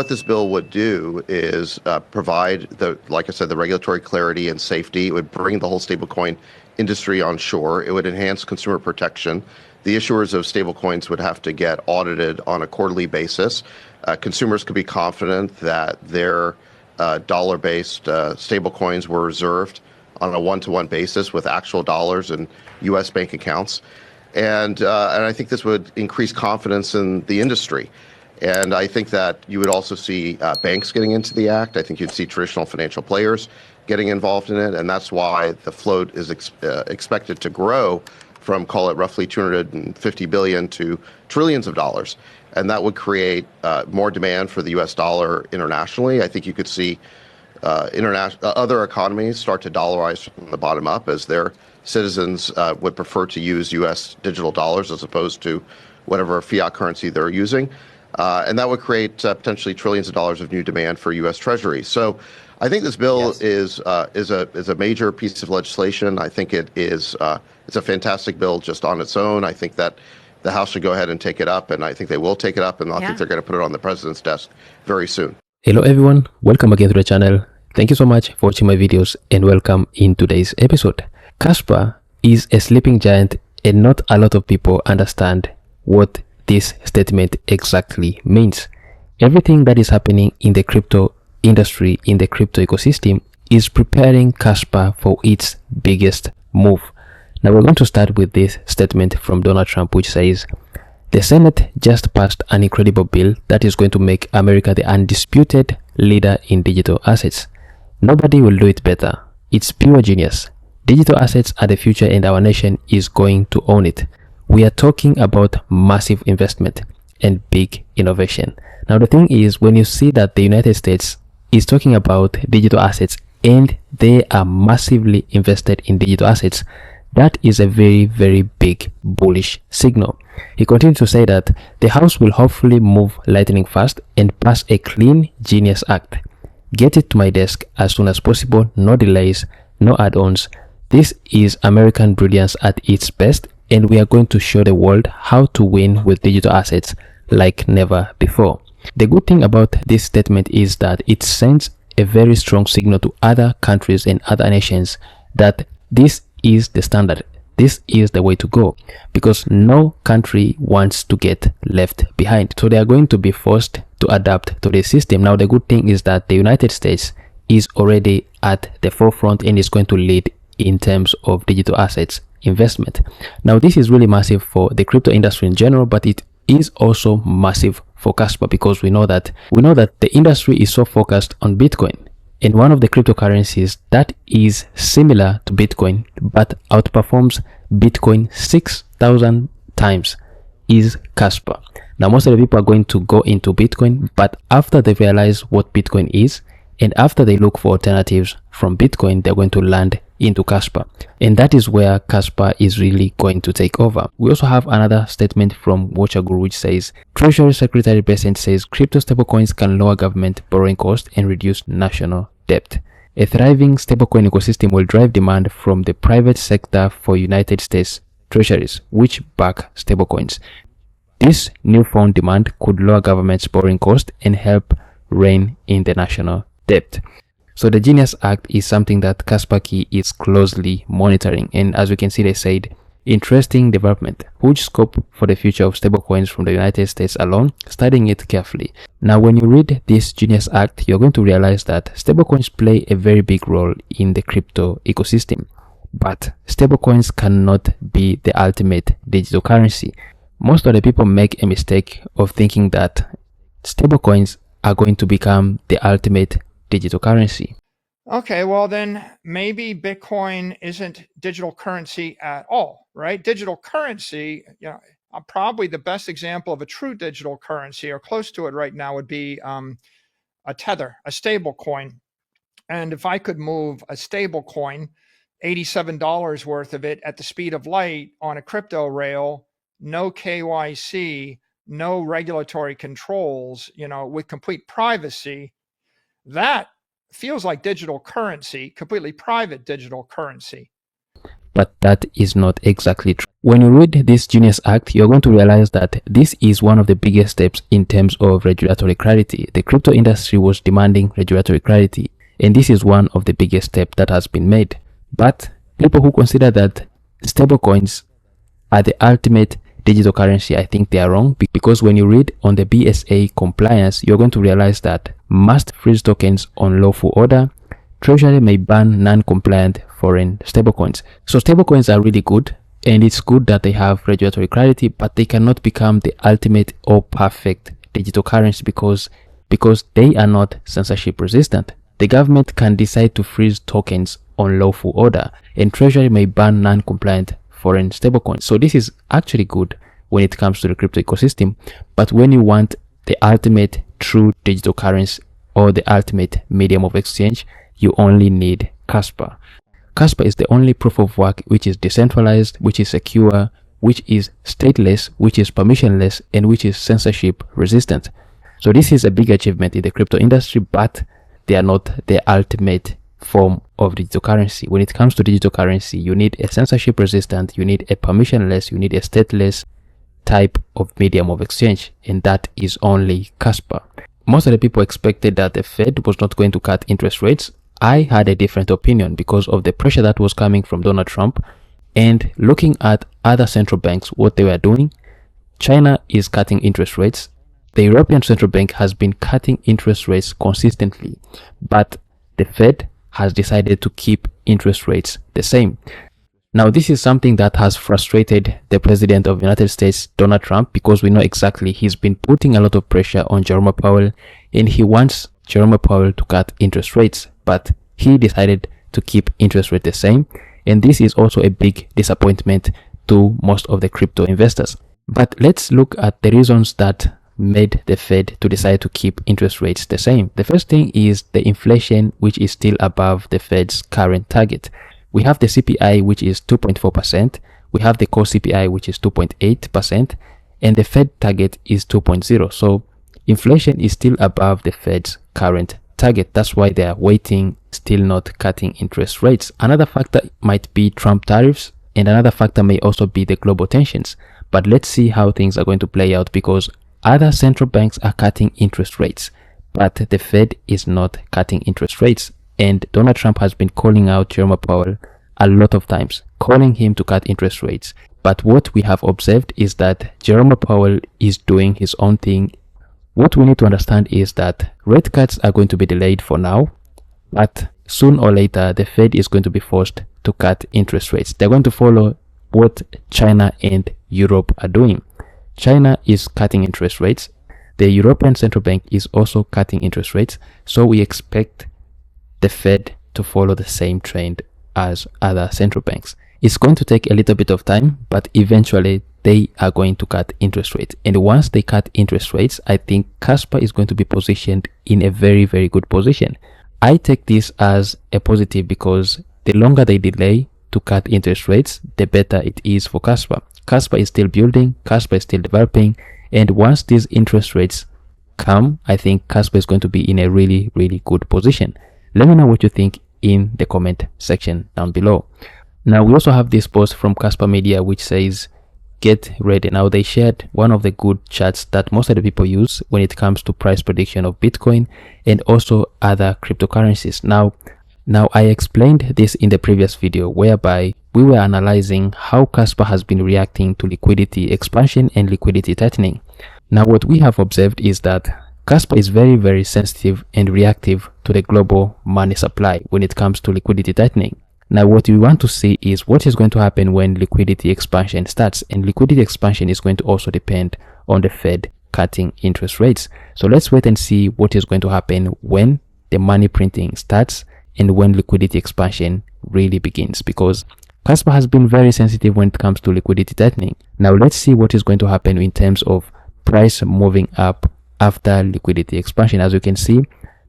What this bill would do is provide like I said, the regulatory clarity and safety. It would bring the whole stablecoin industry on shore. It would enhance consumer protection. The issuers of stablecoins would have to get audited on a quarterly basis. Consumers could be confident that their dollar-based stablecoins were reserved on a one-to-one basis with actual dollars in U.S. bank accounts. And I think this would increase confidence in the industry. And I think that you would also see banks getting into the act. I think you'd see traditional financial players getting involved in it. And that's why the float is expected to grow from, call it roughly 250 billion to trillions of dollars. And that would create more demand for the US dollar internationally. I think you could see other economies start to dollarize from the bottom up as their citizens would prefer to use US digital dollars as opposed to whatever fiat currency they're using. And that would create potentially trillions of dollars of new demand for U.S. Treasury. So I think this bill is a major piece of legislation. I think it's a fantastic bill just on its own. I think that the House should go ahead and take it up, and I think they will take it up, and I think they're going to put it on the president's desk very soon. Hello everyone, welcome again to the channel. Thank you so much for watching my videos and welcome in today's episode. KASPA is a sleeping giant and not a lot of people understand what this statement exactly means. Everything that is happening in the crypto industry, in the crypto ecosystem, is preparing KASPA for its biggest move. Now we're going to start with this statement from Donald Trump, which says, "The Senate just passed an incredible bill that is going to make America the undisputed leader in digital assets. Nobody will do it better. It's pure genius. Digital assets are the future and our nation is going to own it. We are talking about massive investment and big innovation." Now the thing is, when you see that the United States is talking about digital assets and they are massively invested in digital assets, that is a very, very big bullish signal. He continued to say that the House will hopefully move lightning fast and pass a clean Genius Act. Get it to my desk as soon as possible, no delays, no add-ons. This is American brilliance at its best, and we are going to show the world how to win with digital assets like never before. The good thing about this statement is that it sends a very strong signal to other countries and other nations that this is the standard. This is the way to go, because no country wants to get left behind. So they are going to be forced to adapt to this system. Now the good thing is that the United States is already at the forefront and is going to lead in terms of digital assets investment. Now this is really massive for the crypto industry in general, but it is also massive for KASPA, because we know that the industry is so focused on Bitcoin, and one of the cryptocurrencies that is similar to Bitcoin but outperforms Bitcoin 6,000 times is KASPA. Now most of the people are going to go into Bitcoin, but after they realize what Bitcoin is and after they look for alternatives from Bitcoin, they're going to land into KASPA, and that is where KASPA is really going to take over. We also have another statement from Watcher Guru, which says, Treasury Secretary Bessent says crypto stablecoins can lower government borrowing costs and reduce national debt. A thriving stablecoin ecosystem will drive demand from the private sector for United States treasuries, which back stablecoins. This newfound demand could lower government's borrowing costs and help rein in the national debt. So the Genius Act is something that KASPA Key is closely monitoring, and as we can see, they said, interesting development, huge scope for the future of stablecoins from the United States alone, studying it carefully. Now when you read this Genius Act, you're going to realize that stablecoins play a very big role in the crypto ecosystem, but stablecoins cannot be the ultimate digital currency. Most of the people make a mistake of thinking that stablecoins are going to become the ultimate digital currency. Okay, well then maybe Bitcoin isn't digital currency at all, right? Digital currency, probably the best example of a true digital currency or close to it right now would be a tether, a stable coin. And if I could move a stable coin, $87 worth of it at the speed of light on a crypto rail, no KYC, no regulatory controls, with complete privacy, that feels like digital currency, completely private digital currency. but that is not exactly true. When you read this Genius Act, you're going to realize that this is one of the biggest steps in terms of regulatory clarity. The crypto industry was demanding regulatory clarity, and this is one of the biggest steps that has been made. But people who consider that stablecoins are the ultimate digital currency, I think they are wrong, because when you read on the BSA compliance, you're going to realize that must freeze tokens on lawful order. Treasury may ban non-compliant foreign stablecoins. So stablecoins are really good, and it's good that they have regulatory clarity, but they cannot become the ultimate or perfect digital currency because they are not censorship resistant. The government can decide to freeze tokens on lawful order, and Treasury may ban non-compliant foreign stablecoins. So this is actually good when it comes to the crypto ecosystem, but when you want the ultimate true digital currency or the ultimate medium of exchange, you only need KASPA. KASPA is the only proof of work which is decentralized, which is secure, which is stateless, which is permissionless, and which is censorship resistant. So this is a big achievement in the crypto industry, but they are not the ultimate form of digital currency. When it comes to digital currency, you need a censorship resistant, you need a permissionless, you need a stateless type of medium of exchange, and that is only KASPA. Most of the people expected that the Fed was not going to cut interest rates. I had a different opinion because of the pressure that was coming from Donald Trump, and looking at other central banks, what they were doing. China is cutting interest rates. The European Central Bank has been cutting interest rates consistently, but the Fed has decided to keep interest rates the same. Now, this is something that has frustrated the President of the United States, Donald Trump, because we know exactly he's been putting a lot of pressure on Jerome Powell, and he wants Jerome Powell to cut interest rates, but he decided to keep interest rate the same, and this is also a big disappointment to most of the crypto investors. But let's look at the reasons that made the Fed to decide to keep interest rates the same. The first thing is the inflation, which is still above the Fed's current target. We have the CPI, which is 2.4%. We have the core CPI, which is 2.8%, and the Fed target is 2.0. So inflation is still above the Fed's current target. That's why they are waiting, still not cutting interest rates. Another factor might be Trump tariffs, and another factor may also be the global tensions. But let's see how things are going to play out, because other central banks are cutting interest rates, but the Fed is not cutting interest rates. And Donald Trump has been calling out Jerome Powell a lot of times, calling him to cut interest rates. But what we have observed is that Jerome Powell is doing his own thing. What we need to understand is that rate cuts are going to be delayed for now, but soon or later, the Fed is going to be forced to cut interest rates. They're going to follow what China and Europe are doing. China is cutting interest rates. The European Central Bank is also cutting interest rates. So we expect the Fed to follow the same trend as other central banks. It's going to take a little bit of time, but eventually they are going to cut interest rates. And once they cut interest rates, I think KASPA is going to be positioned in a very, very good position. I take this as a positive because the longer they delay to cut interest rates, the better it is for KASPA. KASPA is still building, KASPA is still developing, and once these interest rates come, I think KASPA is going to be in a really, really good position. Let me know what you think in the comment section down below. Now, we also have this post from KASPA Media which says, get ready. Now, they shared one of the good charts that most of the people use when it comes to price prediction of Bitcoin and also other cryptocurrencies. Now, I explained this in the previous video whereby we were analyzing how KASPA has been reacting to liquidity expansion and liquidity tightening. Now, what we have observed is that KASPA is very, very sensitive and reactive to the global money supply when it comes to liquidity tightening. Now, what we want to see is what is going to happen when liquidity expansion starts, and liquidity expansion is going to also depend on the Fed cutting interest rates. So let's wait and see what is going to happen when the money printing starts and when liquidity expansion really begins, because KASPA has been very sensitive when it comes to liquidity tightening. Now, let's see what is going to happen in terms of price moving up after liquidity expansion. As you can see,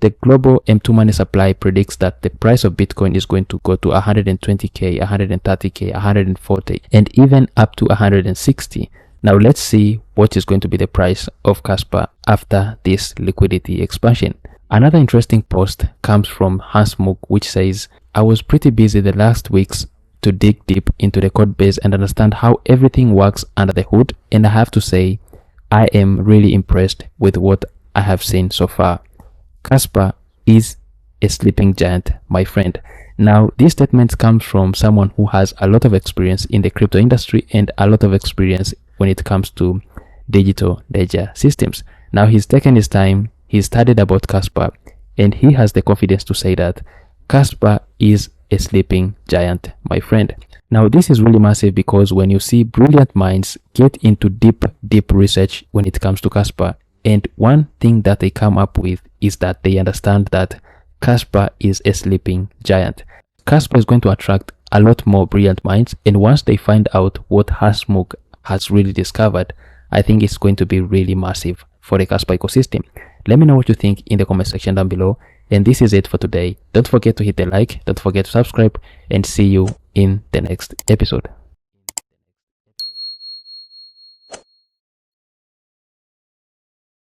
the global M2 money supply predicts that the price of Bitcoin is going to go to 120k, 130k, 140, and even up to 160. Now, let's see what is going to be the price of KASPA after this liquidity expansion. Another interesting post comes from Hans Mook, which says, I was pretty busy the last weeks to dig deep into the code base and understand how everything works under the hood, and I have to say I am really impressed with what I have seen so far. KASPA is a sleeping giant, my friend. Now, this statement comes from someone who has a lot of experience in the crypto industry and a lot of experience when it comes to digital ledger systems. Now, he's taken his time, he studied about KASPA, and he has the confidence to say that KASPA is a sleeping giant, my friend. Now, this is really massive because when you see brilliant minds get into deep research when it comes to KASPA, and one thing that they come up with is that they understand that KASPA is a sleeping giant. KASPA is going to attract a lot more brilliant minds, and once they find out what Hasmukh has really discovered, I think it's going to be really massive for the KASPA ecosystem. Let me know what you think in the comment section down below. And this is it for today. Don't forget to hit the like, don't forget to subscribe, and see you in the next episode.